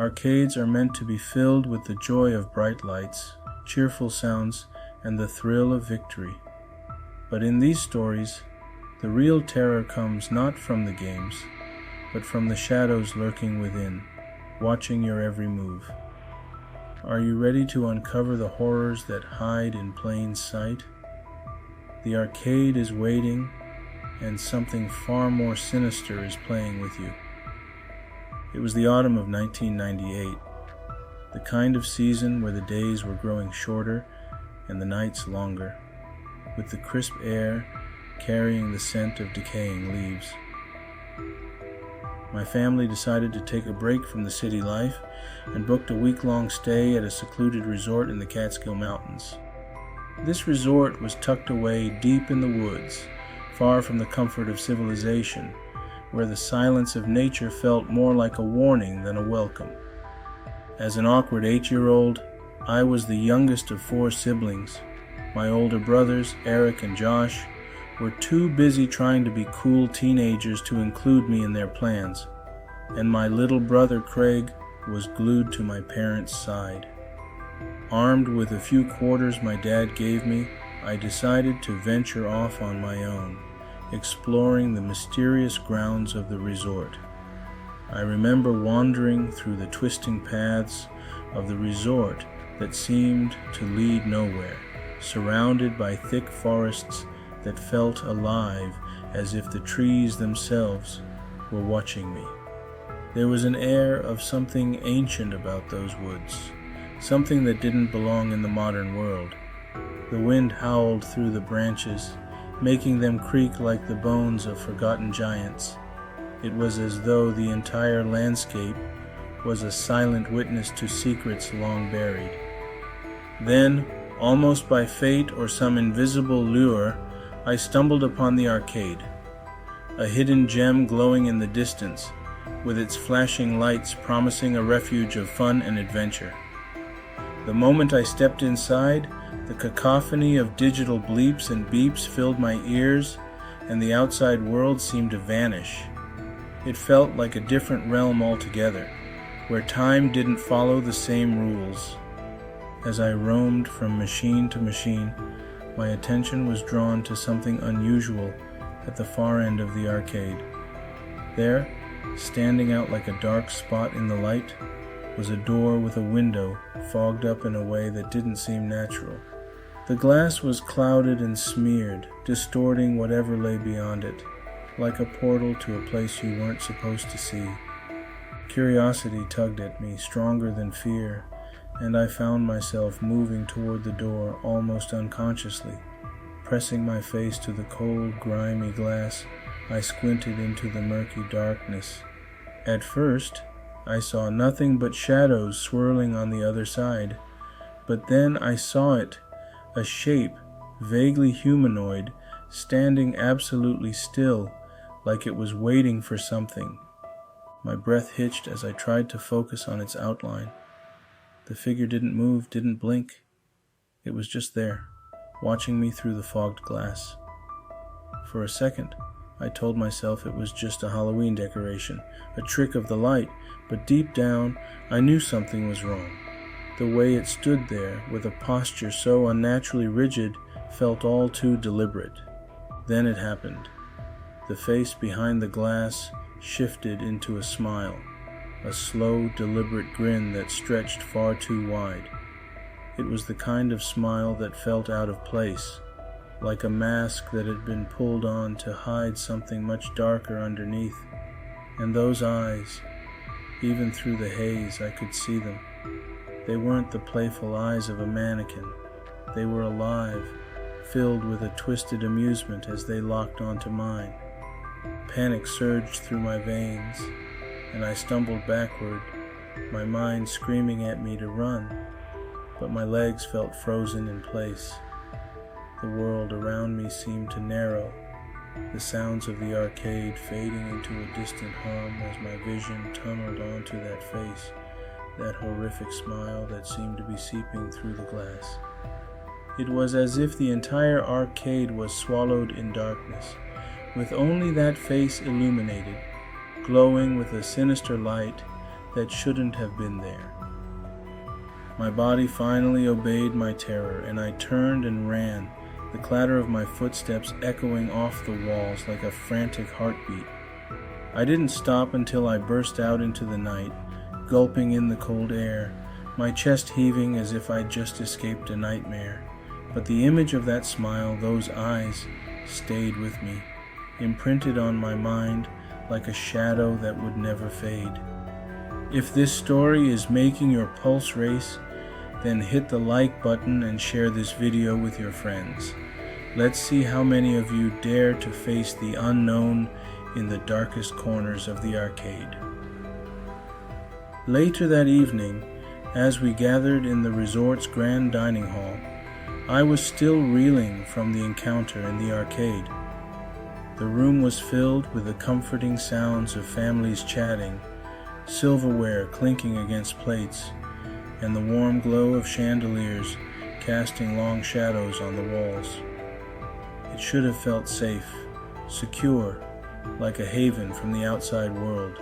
Arcades are meant to be filled with the joy of bright lights, cheerful sounds, and the thrill of victory. But in these stories, the real terror comes not from the games, but from the shadows lurking within, watching your every move. Are you ready to uncover the horrors that hide in plain sight? The arcade is waiting, and something far more sinister is playing with you. It was the autumn of 1998, the kind of season where the days were growing shorter and the nights longer, with the crisp air carrying the scent of decaying leaves. My family decided to take a break from the city life and booked a week-long stay at a secluded resort in the Catskill Mountains. This resort was tucked away deep in the woods, far from the comfort of civilization, where the silence of nature felt more like a warning than a welcome. As an awkward 8-year-old, I was the youngest of 4 siblings. My older brothers, Eric and Josh, were too busy trying to be cool teenagers to include me in their plans, and my little brother Craig was glued to my parents' side. Armed with a few quarters my dad gave me, I decided to venture off on my own, exploring the mysterious grounds of the resort. I remember wandering through the twisting paths of the resort that seemed to lead nowhere, surrounded by thick forests that felt alive as if the trees themselves were watching me. There was an air of something ancient about those woods, something that didn't belong in the modern world. The wind howled through the branches, making them creak like the bones of forgotten giants. It was as though the entire landscape was a silent witness to secrets long buried. Then, almost by fate or some invisible lure, I stumbled upon the arcade, a hidden gem glowing in the distance, with its flashing lights promising a refuge of fun and adventure. The moment I stepped inside, the cacophony of digital bleeps and beeps filled my ears, and the outside world seemed to vanish. It felt like a different realm altogether, where time didn't follow the same rules. As I roamed from machine to machine, my attention was drawn to something unusual at the far end of the arcade. There, standing out like a dark spot in the light, was a door with a window fogged up in a way that didn't seem natural. The glass was clouded and smeared, distorting whatever lay beyond it, like a portal to a place you weren't supposed to see. Curiosity tugged at me, stronger than fear, and I found myself moving toward the door almost unconsciously. Pressing my face to the cold, grimy glass, I squinted into the murky darkness. At first, I saw nothing but shadows swirling on the other side, but then I saw it, a shape, vaguely humanoid, standing absolutely still, like it was waiting for something. My breath hitched as I tried to focus on its outline. The figure didn't move, didn't blink. It was just there, watching me through the fogged glass. For a second, I told myself it was just a Halloween decoration, a trick of the light, but deep down, I knew something was wrong. The way it stood there, with a posture so unnaturally rigid, felt all too deliberate. Then it happened. The face behind the glass shifted into a smile, a slow, deliberate grin that stretched far too wide. It was the kind of smile that felt out of place, like a mask that had been pulled on to hide something much darker underneath. And those eyes, even through the haze, I could see them. They weren't the playful eyes of a mannequin. They were alive, filled with a twisted amusement as they locked onto mine. Panic surged through my veins, and I stumbled backward, my mind screaming at me to run, but my legs felt frozen in place. The world around me seemed to narrow, the sounds of the arcade fading into a distant hum as my vision tunneled onto that face, that horrific smile that seemed to be seeping through the glass. It was as if the entire arcade was swallowed in darkness, with only that face illuminated, glowing with a sinister light that shouldn't have been there. My body finally obeyed my terror, and I turned and ran, the clatter of my footsteps echoing off the walls like a frantic heartbeat. I didn't stop until I burst out into the night, gulping in the cold air, my chest heaving as if I'd just escaped a nightmare. But the image of that smile, those eyes, stayed with me, imprinted on my mind like a shadow that would never fade. If this story is making your pulse race, then hit the like button and share this video with your friends. Let's see how many of you dare to face the unknown in the darkest corners of the arcade. Later that evening, as we gathered in the resort's grand dining hall, I was still reeling from the encounter in the arcade. The room was filled with the comforting sounds of families chatting, silverware clinking against plates, and the warm glow of chandeliers casting long shadows on the walls. It should have felt safe, secure, like a haven from the outside world.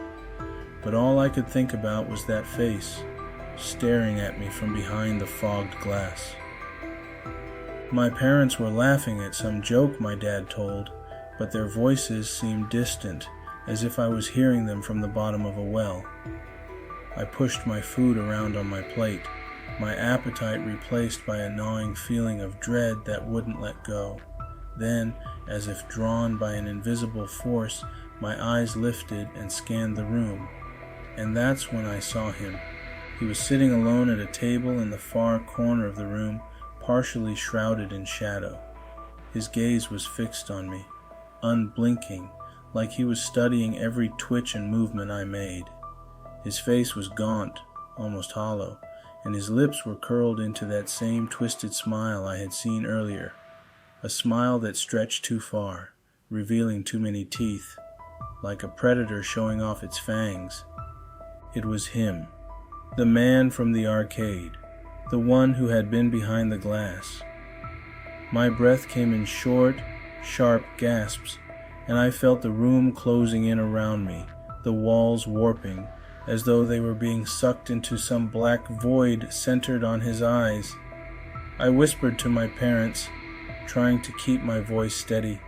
But all I could think about was that face, staring at me from behind the fogged glass. My parents were laughing at some joke my dad told, but their voices seemed distant, as if I was hearing them from the bottom of a well. I pushed my food around on my plate, my appetite replaced by a gnawing feeling of dread that wouldn't let go. Then, as if drawn by an invisible force, my eyes lifted and scanned the room. And that's when I saw him. He was sitting alone at a table in the far corner of the room, partially shrouded in shadow. His gaze was fixed on me, unblinking, like he was studying every twitch and movement I made. His face was gaunt, almost hollow, and his lips were curled into that same twisted smile I had seen earlier, a smile that stretched too far, revealing too many teeth, like a predator showing off its fangs. It was him, the man from the arcade, the one who had been behind the glass. My breath came in short, sharp gasps, and I felt the room closing in around me, the walls warping, as though they were being sucked into some black void centered on his eyes. I whispered to my parents, trying to keep my voice steady.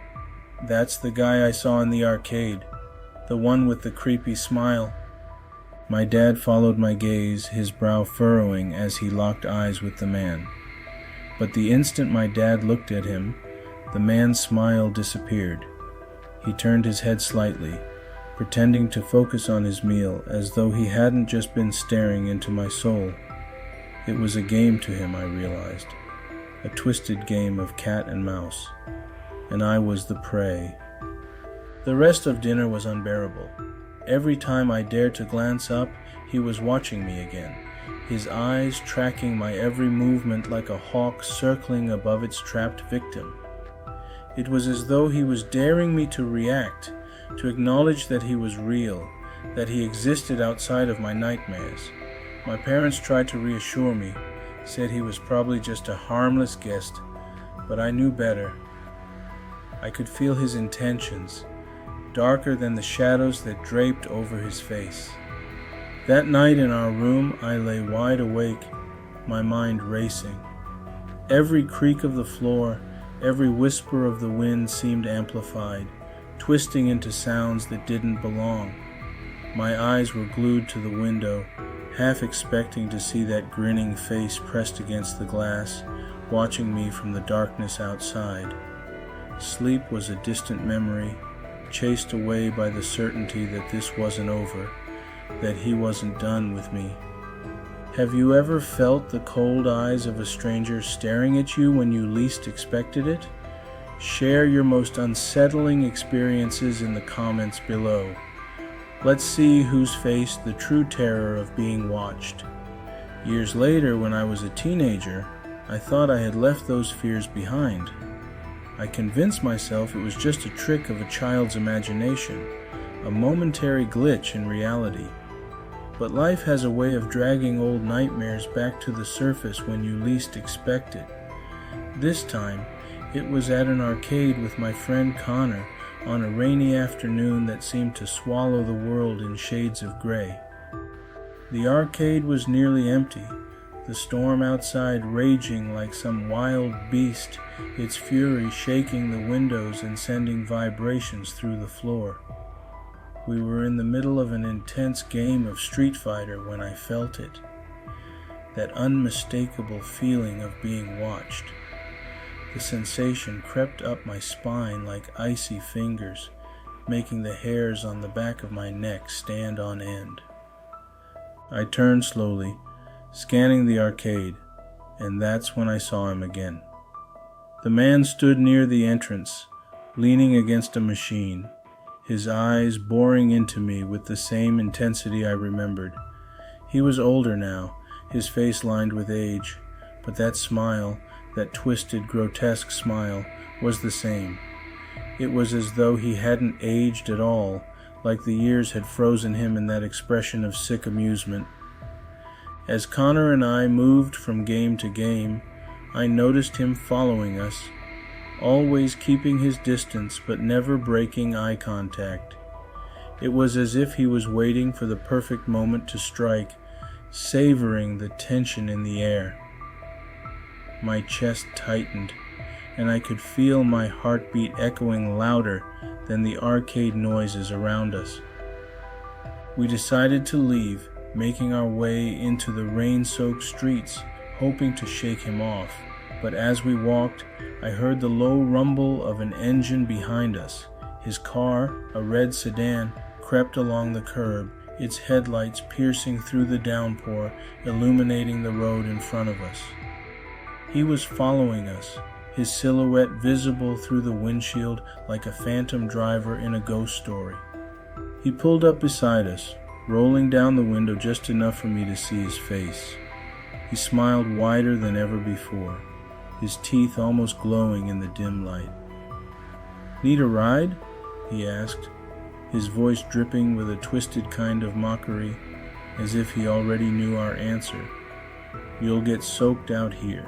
"That's the guy I saw in the arcade, the one with the creepy smile." My dad followed my gaze, his brow furrowing as he locked eyes with the man. But the instant my dad looked at him, the man's smile disappeared. He turned his head slightly, pretending to focus on his meal as though he hadn't just been staring into my soul. It was a game to him, I realized, a twisted game of cat and mouse, and I was the prey. The rest of dinner was unbearable. Every time I dared to glance up, he was watching me again, his eyes tracking my every movement like a hawk circling above its trapped victim. It was as though he was daring me to react, to acknowledge that he was real, that he existed outside of my nightmares. My parents tried to reassure me, said he was probably just a harmless guest, but I knew better. I could feel his intentions, darker than the shadows that draped over his face. That night in our room, I lay wide awake, my mind racing. Every creak of the floor, every whisper of the wind seemed amplified, twisting into sounds that didn't belong. My eyes were glued to the window, half expecting to see that grinning face pressed against the glass, watching me from the darkness outside. Sleep was a distant memory, chased away by the certainty that this wasn't over, that he wasn't done with me. Have you ever felt the cold eyes of a stranger staring at you when you least expected it? Share your most unsettling experiences in the comments below. Let's see who's faced the true terror of being watched. Years later, when I was a teenager, I thought I had left those fears behind. I convinced myself it was just a trick of a child's imagination, a momentary glitch in reality. But life has a way of dragging old nightmares back to the surface when you least expect it. This time, it was at an arcade with my friend Connor on a rainy afternoon that seemed to swallow the world in shades of gray. The arcade was nearly empty, the storm outside raging like some wild beast, its fury shaking the windows and sending vibrations through the floor. We were in the middle of an intense game of Street Fighter when I felt it. That unmistakable feeling of being watched. The sensation crept up my spine like icy fingers, making the hairs on the back of my neck stand on end. I turned slowly, scanning the arcade, and that's when I saw him again. The man stood near the entrance, leaning against a machine, his eyes boring into me with the same intensity I remembered. He was older now, his face lined with age, but that smile, that twisted, grotesque smile, was the same. It was as though he hadn't aged at all, like the years had frozen him in that expression of sick amusement. As Connor and I moved from game to game, I noticed him following us, always keeping his distance but never breaking eye contact. It was as if he was waiting for the perfect moment to strike, savoring the tension in the air. My chest tightened, and I could feel my heartbeat echoing louder than the arcade noises around us. We decided to leave, making our way into the rain-soaked streets, hoping to shake him off. But as we walked, I heard the low rumble of an engine behind us. His car, a red sedan, crept along the curb, its headlights piercing through the downpour, illuminating the road in front of us. He was following us, his silhouette visible through the windshield like a phantom driver in a ghost story. He pulled up beside us, rolling down the window just enough for me to see his face. He smiled wider than ever before, his teeth almost glowing in the dim light. "Need a ride?" he asked, his voice dripping with a twisted kind of mockery, as if he already knew our answer. "You'll get soaked out here."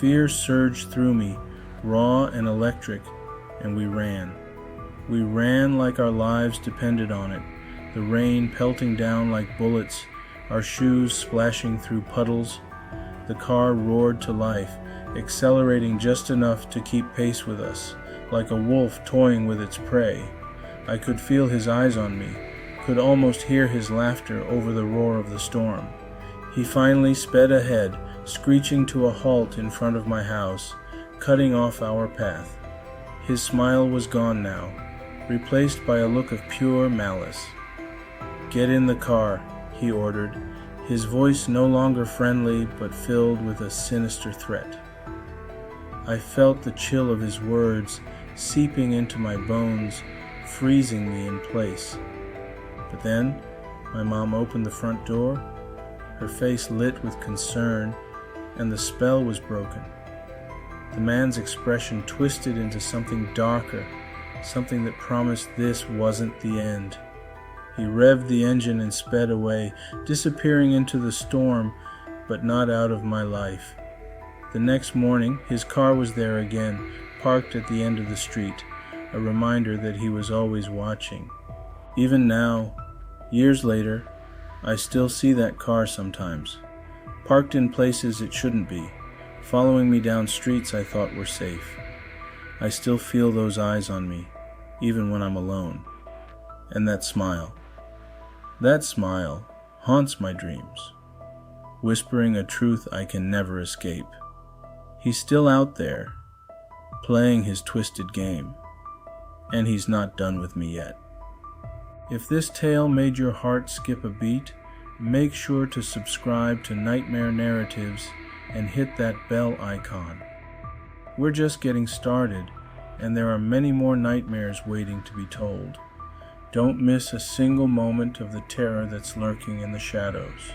Fear surged through me, raw and electric, and we ran. We ran like our lives depended on it, the rain pelting down like bullets, our shoes splashing through puddles. The car roared to life, accelerating just enough to keep pace with us, like a wolf toying with its prey. I could feel his eyes on me, could almost hear his laughter over the roar of the storm. He finally sped ahead, screeching to a halt in front of my house, cutting off our path. His smile was gone now, replaced by a look of pure malice. "Get in the car," he ordered, his voice no longer friendly but filled with a sinister threat. I felt the chill of his words seeping into my bones, freezing me in place. But then, my mom opened the front door, her face lit with concern, and the spell was broken. The man's expression twisted into something darker, something that promised this wasn't the end. He revved the engine and sped away, disappearing into the storm, but not out of my life. The next morning, his car was there again, parked at the end of the street, a reminder that he was always watching. Even now, years later, I still see that car sometimes, parked in places it shouldn't be, following me down streets I thought were safe. I still feel those eyes on me, even when I'm alone. And that smile haunts my dreams, whispering a truth I can never escape. He's still out there, playing his twisted game, and he's not done with me yet. If this tale made your heart skip a beat, make sure to subscribe to Nightmare Narratives and hit that bell icon. We're just getting started, and there are many more nightmares waiting to be told. Don't miss a single moment of the terror that's lurking in the shadows.